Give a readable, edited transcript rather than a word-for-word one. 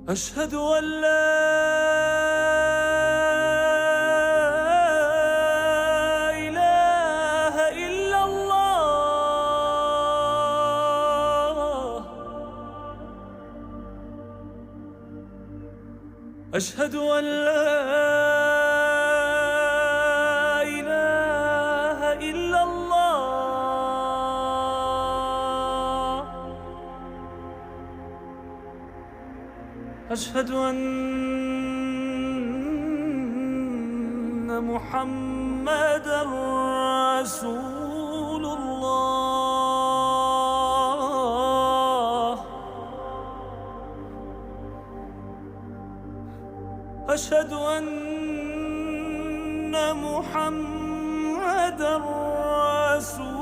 أشهد أن لا إله إلا الله. أشهد أن لا إله إلا الله. أشهد أن محمدًا رسول الله. أشهد أن محمدًا رسول